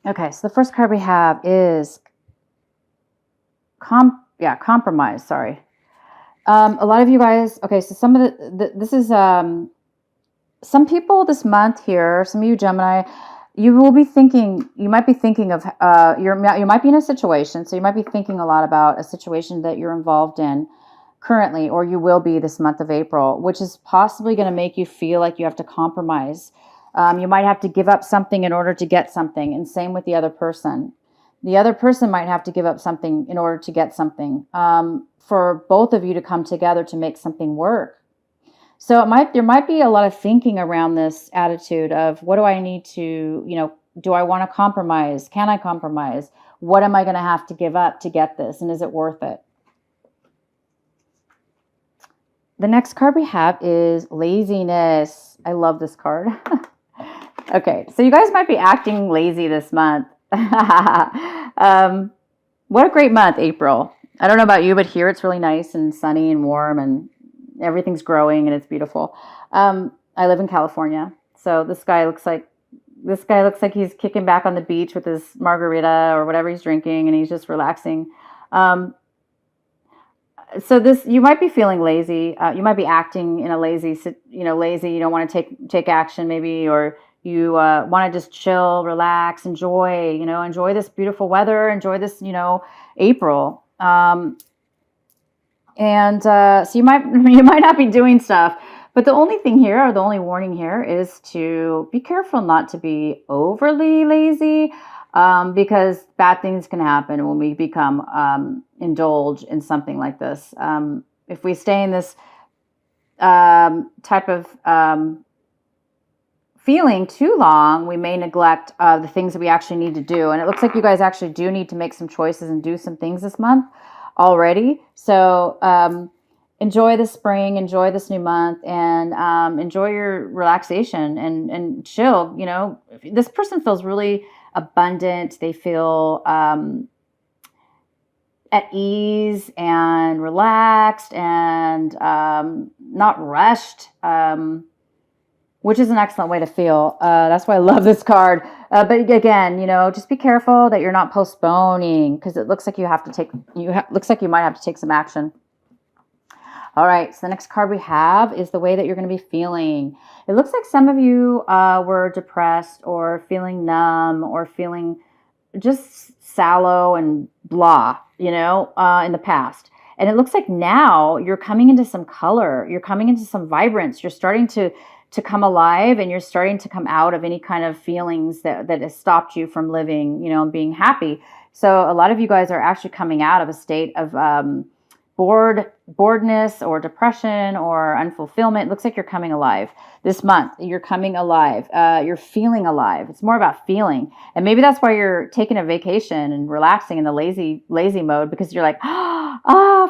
Okay, so the first card we have is compromise. Sorry. A lot of you guys. Okay, so some of this is some people this month here. Some of you Gemini, you will be thinking. You might be thinking of you might be in a situation. So you might be thinking a lot about a situation that you're involved in currently, or you will be this month of April, which is possibly going to make you feel like you have to compromise. You might have to give up something in order to get something, and same with the other person. The other person might have to give up something in order to get something, for both of you to come together to make something work. So there might be a lot of thinking around this attitude of, what do I need to, do I want to compromise? Can I compromise? What am I going to have to give up to get this? And is it worth it? The next card we have is laziness. I love this card. Okay, so you guys might be acting lazy this month. What a great month, April. I don't know about you, but here it's really nice and sunny and warm and everything's growing and it's beautiful. I live in California, so this guy looks like he's kicking back on the beach with his margarita or whatever he's drinking, and he's just relaxing. So you might be feeling lazy. You might be acting in a lazy. You don't want to take action maybe, or you want to just chill, relax, enjoy this beautiful weather, enjoy this, April. So you might not be doing stuff, but the only thing here, or the only warning here, is to be careful not to be overly lazy, because bad things can happen when we become indulge in something like this. If we stay in this type of feeling too long, we may neglect the things that we actually need to do. And it looks like you guys actually do need to make some choices and do some things this month already. So enjoy the spring, enjoy this new month, and enjoy your relaxation and chill. This person feels really abundant. They feel at ease and relaxed and not rushed, which is an excellent way to feel. That's why I love this card. But again, just be careful that you're not postponing, because it looks like you might have to take some action. All right, so the next card we have is the way that you're going to be feeling. It looks like some of you were depressed or feeling numb or feeling just sallow and blah, in the past. And it looks like now you're coming into some color. You're coming into some vibrance. You're starting to come alive, and you're starting to come out of any kind of feelings that has stopped you from living, and being happy. So a lot of you guys are actually coming out of a state of boredness or depression or unfulfillment. It looks like you're coming alive this month. You're coming alive. You're feeling alive. It's more about feeling. And maybe that's why you're taking a vacation and relaxing in the lazy mode, because you're like,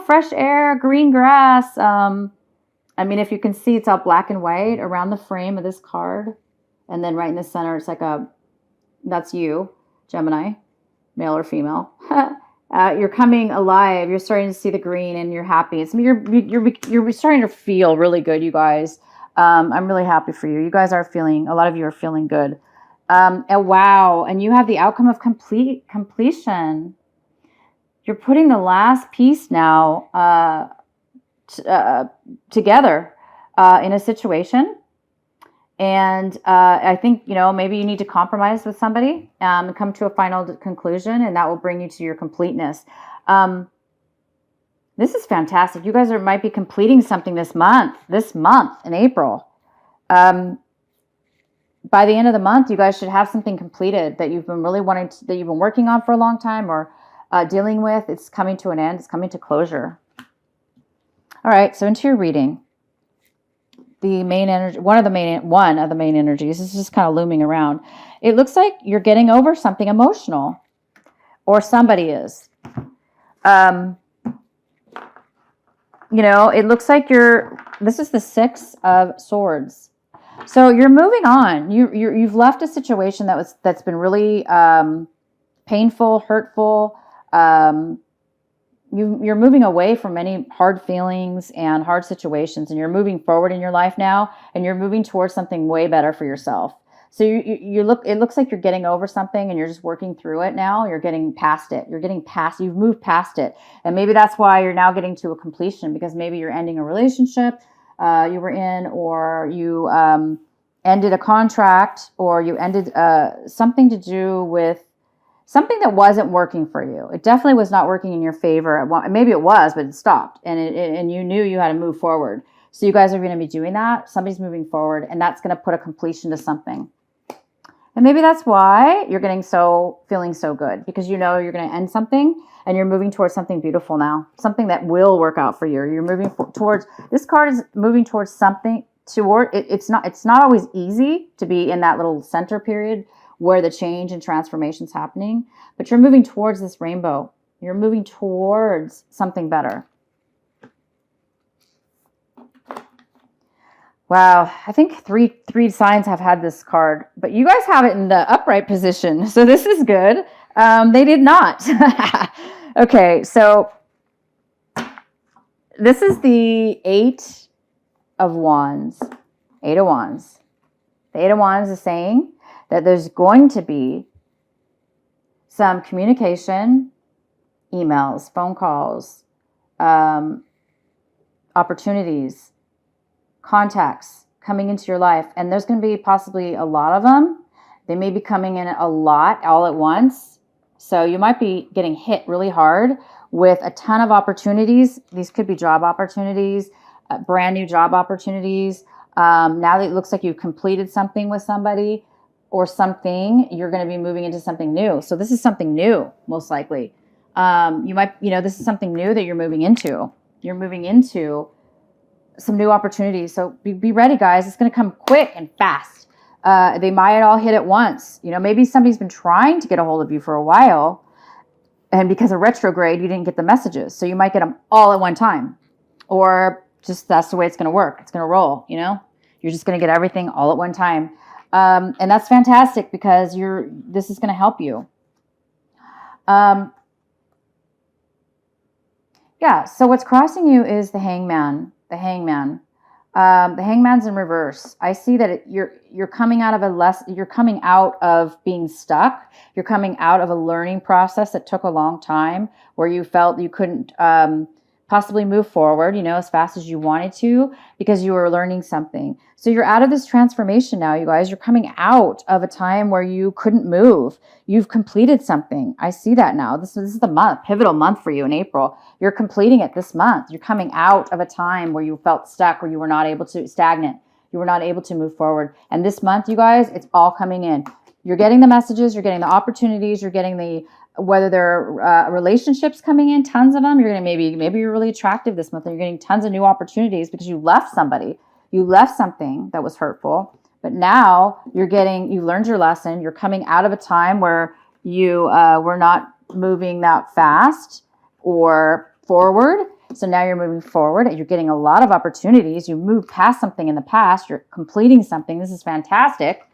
fresh air, green grass. If you can see, it's all black and white around the frame of this card. And then right in the center, it's like that's you, Gemini, male or female. You're coming alive. You're starting to see the green, and you're happy. You're starting to feel really good, you guys. I'm really happy for you. You guys a lot of you are feeling good. And wow. And you have the outcome of completion. You're putting the last piece now, together, in a situation. And I think, maybe you need to compromise with somebody and come to a final conclusion, and that will bring you to your completeness. This is fantastic. You guys might be completing something this month in April. By the end of the month, you guys should have something completed that you've been that you've been working on for a long time, or dealing with. It's coming to an end. It's coming to closure. All right. So into your reading. The main energy, one of the main energies is just kind of looming around. It looks like you're getting over something emotional, or somebody is. It looks like this is the Six of Swords. So you're moving on. You've left a situation that's been really painful, hurtful. You're moving away from many hard feelings and hard situations, and you're moving forward in your life now, and you're moving towards something way better for yourself. So it looks like you're getting over something and you're just working through it now. You're getting past it. You've moved past it. And maybe that's why you're now getting to a completion, because maybe you're ending a relationship you were in, or you ended a contract, or you ended something to do with something that wasn't working for you. It definitely was not working in your favor. Maybe it was, but it stopped, and you knew you had to move forward. So you guys are going to be doing that. Somebody's moving forward, and that's going to put a completion to something. And maybe that's why you're feeling so good, because you know you're going to end something and you're moving towards something beautiful now, something that will work out for you. You're moving towards, this card is moving towards something it's not always easy to be in that little center period where the change and transformation is happening, but you're moving towards this rainbow. You're moving towards something better. Wow, I think three signs have had this card, but you guys have it in the upright position, so this is good. They did not. Okay, so this is the Eight of Wands. Eight of Wands. The Eight of Wands is saying that there's going to be some communication, emails, phone calls, opportunities, contacts coming into your life, and there's going to be possibly a lot of them. They may be coming in a lot all at once, so you might be getting hit really hard with a ton of opportunities. These could be job opportunities, brand new job opportunities. Now that it looks like you've completed something with somebody or something, you're going to be moving into something new. So this is something new, most likely. This is something new that you're moving into. You're moving into some new opportunities. So be ready, guys. It's going to come quick and fast. They might all hit at once. Maybe somebody's been trying to get a hold of you for a while, and because of retrograde, you didn't get the messages. So you might get them all at one time, or just that's the way it's going to work. It's going to roll. You're just going to get everything all at one time. And that's fantastic, because this is going to help you. Yeah. So what's crossing you is the Hangman. The Hangman. The Hangman's in reverse. I see that you're coming out of being stuck. You're coming out of a learning process that took a long time, where you felt you couldn't possibly move forward, as fast as you wanted to, because you were learning something. So you're out of this transformation now, you guys. You're coming out of a time where you couldn't move. You've completed something. I see that now. This is the pivotal month for you in April. You're completing it this month. You're coming out of a time where you felt stuck, where you were not able to, stagnant. You were not able to move forward. And this month, you guys, it's all coming in. You're getting the messages, you're getting the opportunities, you're getting whether they're relationships coming in, tons of them. You're going to maybe you're really attractive this month, and you're getting tons of new opportunities because you left somebody. You left something that was hurtful, but now you learned your lesson. You're coming out of a time where you were not moving that fast or forward. So now you're moving forward, and you're getting a lot of opportunities. You moved past something in the past. You're completing something. This is fantastic.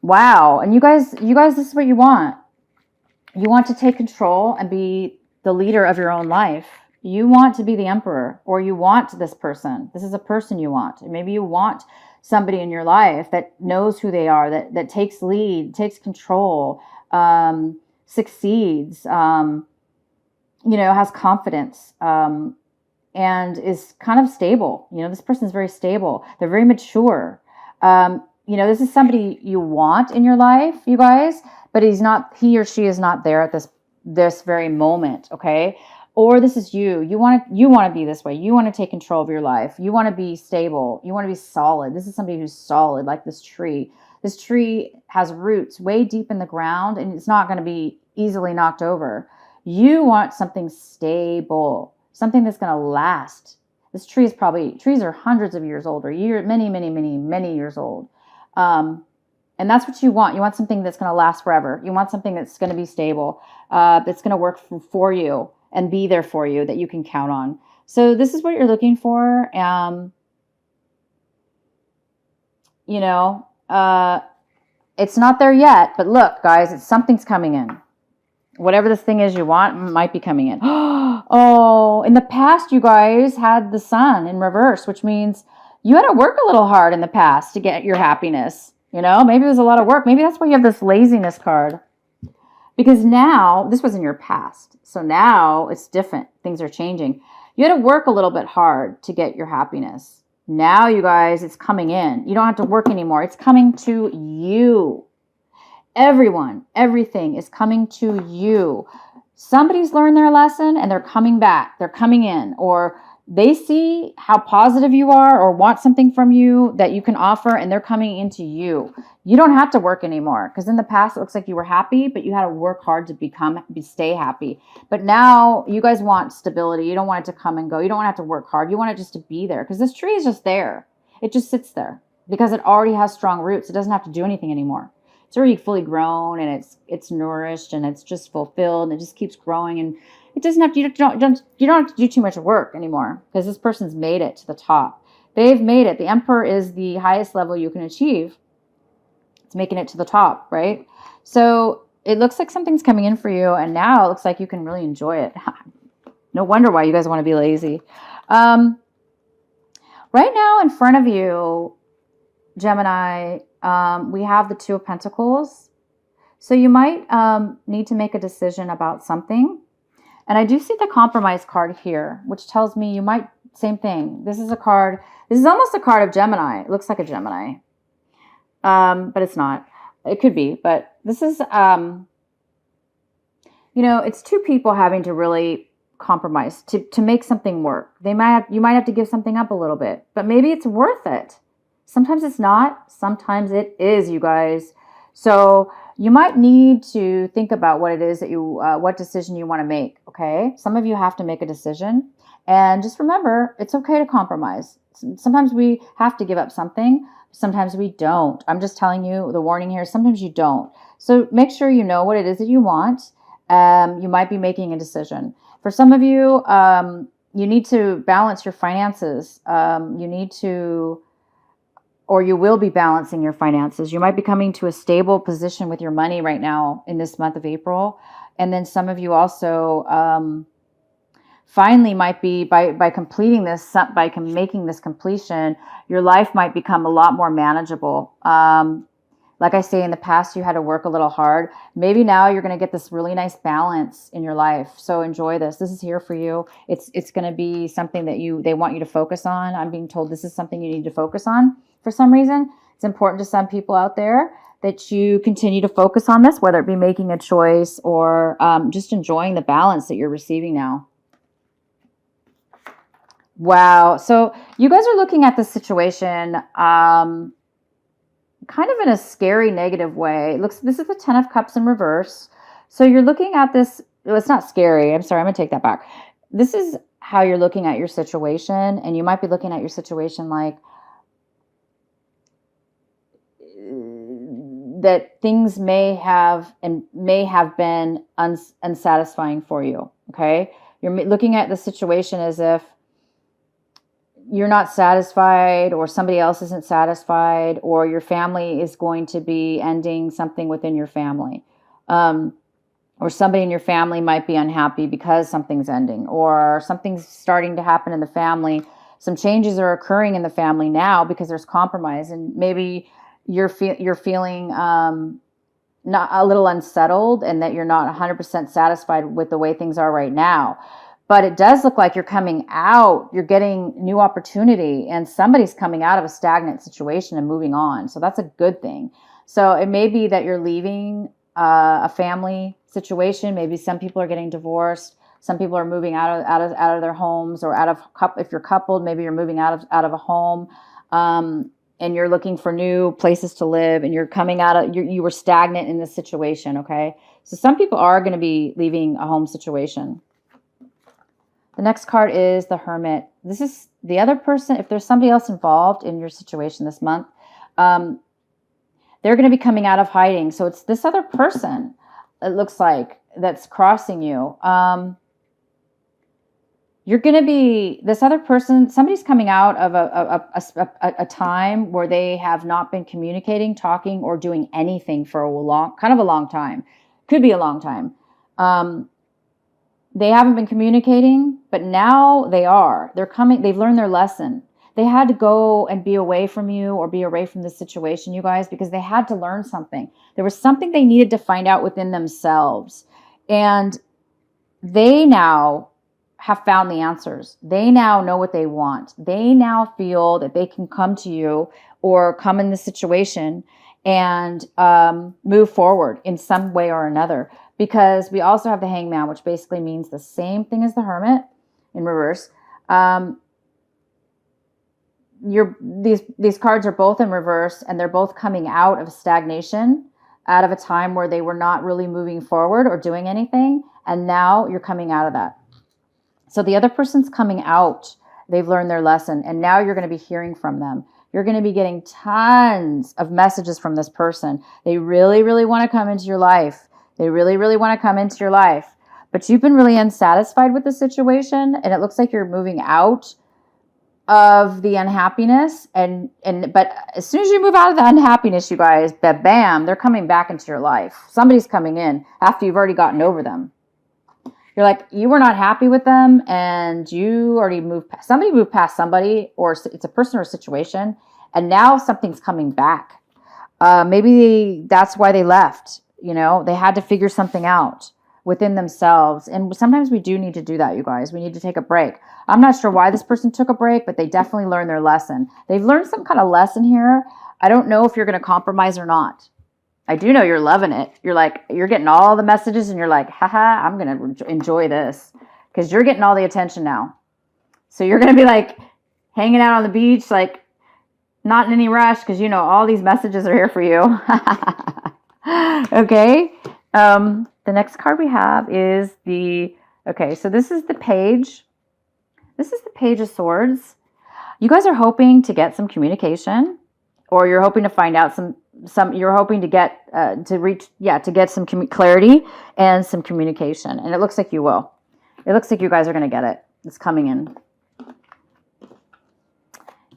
Wow. And you guys, this is what you want. You want to take control and be the leader of your own life. You want to be the emperor, or you want this person. This is a person you want. Maybe you want somebody in your life that knows who they are, that takes lead, takes control, succeeds, has confidence, and is kind of stable. This person is very stable. They're very mature. This is somebody you want in your life, you guys, but he or she is not there at this very moment. Okay. Or this is you. You want to be this way. You want to take control of your life. You want to be stable. You want to be solid. This is somebody who's solid, like this tree. This tree has roots way deep in the ground, and it's not going to be easily knocked over. You want something stable, something that's going to last. This trees are hundreds of years old, or many, many, many, many years old. And that's what you want. You want something that's going to last forever. You want something that's going to be stable, that's going to work for you and be there for you, that you can count on. So this is what you're looking for. It's not there yet, but look, guys, something's coming in. Whatever this thing is you want might be coming in. Oh, in the past, you guys had the sun in reverse, which means You had to work a little hard in the past to get your happiness. You know, maybe it was a lot of work. Maybe that's why you have this laziness card. Because now, this was in your past. So now it's different. Things are changing. You had to work a little bit hard to get your happiness. Now, you guys, it's coming in. You don't have to work anymore. It's coming to you. Everyone, everything is coming to you. Somebody's learned their lesson and they're coming back. They're coming in, or they see how positive you are or want something from you that you can offer, and they're coming into you. You don't have to work anymore, because in the past it looks like you were happy, but you had to work hard to stay happy. But now you guys want stability. You don't want it to come and go. You don't want to have to work hard. You want it just to be there, because this tree is just there. It just sits there because it already has strong roots. It doesn't have to do anything anymore. It's already fully grown, and it's nourished, and it's just fulfilled, and it just keeps growing. And it doesn't have to, you don't have to do too much work anymore, because this person's made it to the top. They've made it. The Emperor is the highest level you can achieve. It's making it to the top, right? So it looks like something's coming in for you, and now it looks like you can really enjoy it. No wonder why you guys want to be lazy. Right now in front of you, Gemini, we have the Two of Pentacles. So you might need to make a decision about something. And I do see the Compromise card here, which tells me you might, same thing. This is a card, this is almost a card of Gemini. It looks like a Gemini. But it's not. It could be, but this is, it's two people having to really compromise to make something work. You might have to give something up a little bit, but maybe it's worth it. Sometimes it's not. Sometimes it is, you guys. So you might need to think about what it is that what decision you want to make. Okay. Some of you have to make a decision, and just remember, it's okay to compromise. Sometimes we have to give up something. Sometimes we don't. I'm just telling you the warning here. Sometimes you don't. So make sure you know what it is that you want. You might be making a decision. For some of you, you need to balance your finances. You will be balancing your finances. You might be coming to a stable position with your money right now in this month of April. And then some of you also finally might be, by completing this, by making this completion, your life might become a lot more manageable. Like I say, in the past, you had to work a little hard. Maybe now you're going to get this really nice balance in your life. So enjoy this. This is here for you. It's going to be something that they want you to focus on. I'm being told this is something you need to focus on for some reason. It's important to some people out there that you continue to focus on this, whether it be making a choice or just enjoying the balance that you're receiving now. Wow. So you guys are looking at this situation kind of in a scary, negative way. This is the 10 of Cups in reverse. So you're looking at this. Well, it's not scary. I'm sorry. I'm going to take that back. This is how you're looking at your situation. And you might be looking at your situation like that things may have been unsatisfying for you. Okay. You're looking at the situation as if you're not satisfied, or somebody else isn't satisfied, or your family is going to be ending something within your family. Or somebody in your family might be unhappy because something's ending, or something's starting to happen in the family. Some changes are occurring in the family now because there's compromise, and maybe you're feeling not a little unsettled, and that you're not 100% satisfied with the way things are right now. But it does look like you're coming out, you're getting new opportunity, and somebody's coming out of a stagnant situation and moving on. So that's a good thing. So it may be that you're leaving a family situation. Maybe some people are getting divorced. Some people are moving out of their homes, or if you're coupled, maybe you're moving out of a home, and you're looking for new places to live, and you're coming out of, you were stagnant in this situation. Okay. So some people are going to be leaving a home situation. The next card is the Hermit. This is the other person. If there's somebody else involved in your situation this month, they're going to be coming out of hiding. So it's this other person, it looks like, that's crossing you. You're going to be, this other person, somebody's coming out of a time where they have not been communicating, talking, or doing anything for a long time. Could be a long time. They haven't been communicating, but now they are. They're coming. They've learned their lesson. They had to go and be away from you or be away from the situation, you guys, because they had to learn something. There was something they needed to find out within themselves. And they now have found the answers. They now know what they want. They now feel that they can come to you or come in this situation and move forward in some way or another. Because we also have the Hangman, which basically means the same thing as the Hermit in reverse. These cards are both in reverse, and they're both coming out of stagnation, out of a time where they were not really moving forward or doing anything. And now you're coming out of that. So the other person's coming out. They've learned their lesson. And now you're going to be hearing from them. You're going to be getting tons of messages from this person. They really, really want to come into your life. They really, really want to come into your life. But you've been really unsatisfied with the situation. And it looks like you're moving out of the unhappiness. But as soon as you move out of the unhappiness, you guys, bam, they're coming back into your life. Somebody's coming in after you've already gotten over them. You're like, you were not happy with them and you already moved past, somebody moved past somebody, or it's a person or a situation. And now something's coming back. Maybe that's why they left. They had to figure something out within themselves. And sometimes we do need to do that, you guys. We need to take a break. I'm not sure why this person took a break, but they definitely learned their lesson. They've learned some kind of lesson here. I don't know if you're going to compromise or not. I do know you're loving it. You're getting all the messages and you're like, haha, I'm going to enjoy this because you're getting all the attention now. So you're going to be like hanging out on the beach, like not in any rush because all these messages are here for you. Okay. The next card we have is so this is the Page. This is the Page of Swords. You guys are hoping to get some communication, or you're hoping to find out you're hoping to get, to get some clarity and some communication. And it looks like you will. It looks like you guys are going to get it. It's coming in.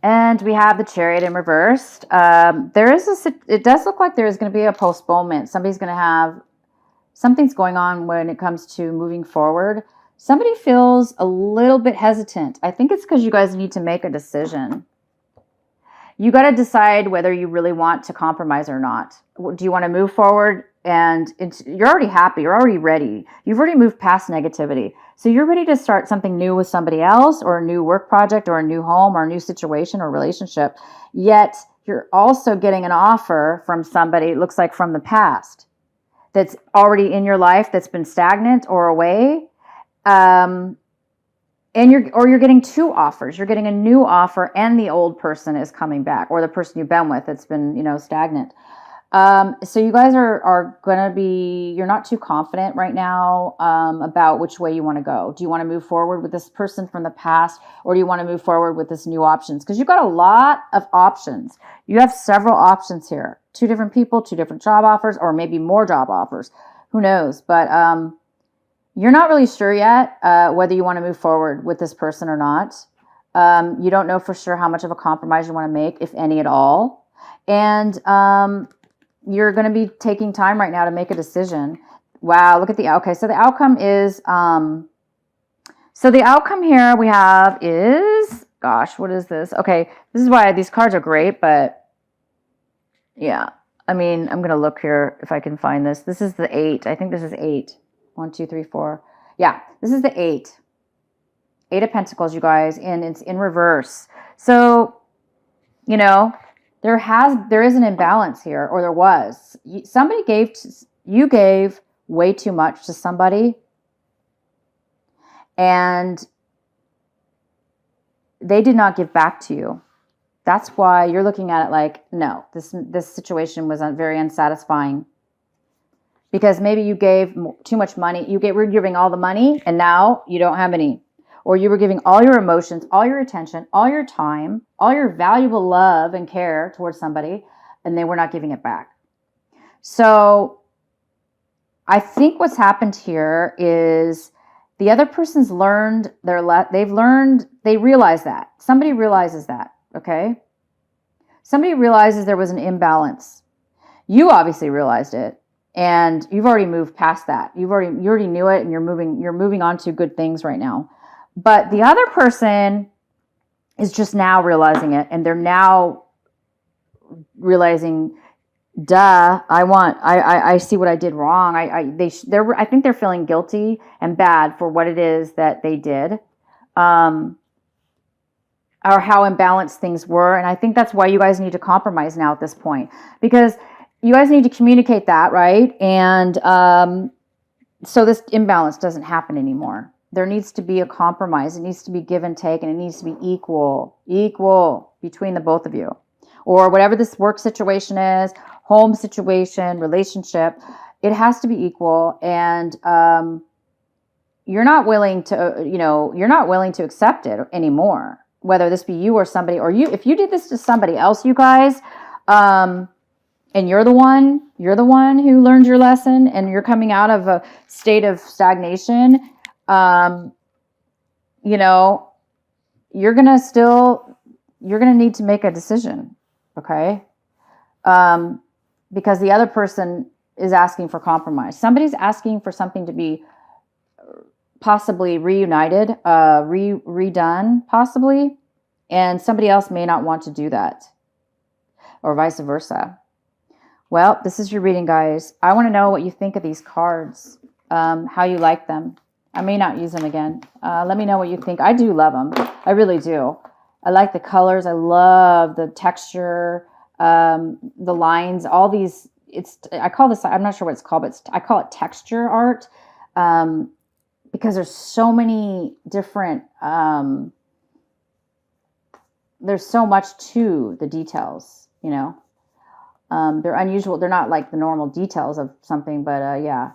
And we have the Chariot in reversed. It does look like there is going to be a postponement. Something's going on when it comes to moving forward. Somebody feels a little bit hesitant. I think it's because you guys need to make a decision. You got to decide whether you really want to compromise or not. Do you want to move forward? And you're already happy. You're already ready. You've already moved past negativity. So you're ready to start something new with somebody else, or a new work project, or a new home, or a new situation or relationship. Yet you're also getting an offer from somebody, it looks like from the past, that's already in your life, that's been stagnant or away. And you're getting two offers. You're getting a new offer and the old person is coming back, or the person you've been with that's been, stagnant. So you guys are going to be, you're not too confident right now about which way you want to go. Do you want to move forward with this person from the past, or do you want to move forward with this new options? Because you've got a lot of options. You have several options here. 2 different people, 2 different job offers, or maybe more job offers. Who knows? But you're not really sure yet whether you want to move forward with this person or not. You don't know for sure how much of a compromise you want to make, if any at all. And you're going to be taking time right now to make a decision. Wow, look at the, okay, so the outcome is, so the outcome here we have is, gosh, what is this? Okay, this is why these cards are great, but yeah, I'm going to look here if I can find this. This is the 8. I think this is 8. 1, 2, 3, 4. Yeah, this is the 8. 8 of Pentacles, you guys, and it's in reverse. So, there is an imbalance here, or there was. You gave way too much to somebody, and they did not give back to you. That's why you're looking at it like, no, this situation was very unsatisfying. Because maybe you gave too much money. You were giving all the money, and now you don't have any. Or you were giving all your emotions, all your attention, all your time, all your valuable love and care towards somebody, and they were not giving it back. So I think what's happened here is the other person's learned they realize that. Somebody realizes that, okay? Somebody realizes there was an imbalance. You obviously realized it. And you've already moved past that. You already knew it, and you're moving on to good things right now. But the other person is just now realizing it, and they're now realizing, duh, I see what I did wrong. I think they're feeling guilty and bad for what it is that they did, or how imbalanced things were. And I think that's why you guys need to compromise now at this point, because you guys need to communicate that, right? And so this imbalance doesn't happen anymore. There needs to be a compromise. It needs to be give and take, and it needs to be equal between the both of you, or whatever this work situation is, home situation, relationship. It has to be equal, and you're not willing to accept it anymore. Whether this be you or somebody, or you, if you did this to somebody else, you guys, and you're the one who learned your lesson, and you're coming out of a state of stagnation, you're going to need to make a decision. Okay. Because the other person is asking for compromise. Somebody's asking for something to be possibly reunited, redone, possibly, and somebody else may not want to do that, or vice versa. Well, this is your reading, guys. I want to know what you think of these cards, how you like them. I may not use them again. Let me know what you think. I do love them. I really do. I like the colors. I love the texture, the lines, all these. I call this, I'm not sure what it's called, but I call it texture art. Because there's so many different, there's so much to the details, they're unusual. They're not like the normal details of something, but yeah.